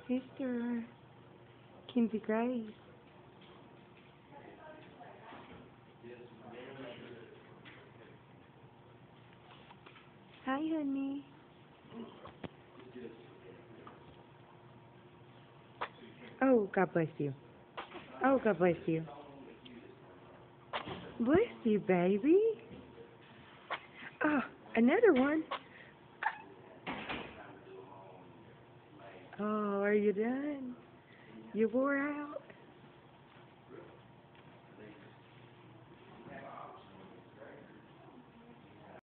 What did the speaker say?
Mr. Kinsey Grace. Hi, honey. Oh, God bless you. Oh, God bless you. Bless you, baby. Oh, another one. Oh, are you done? You wore out?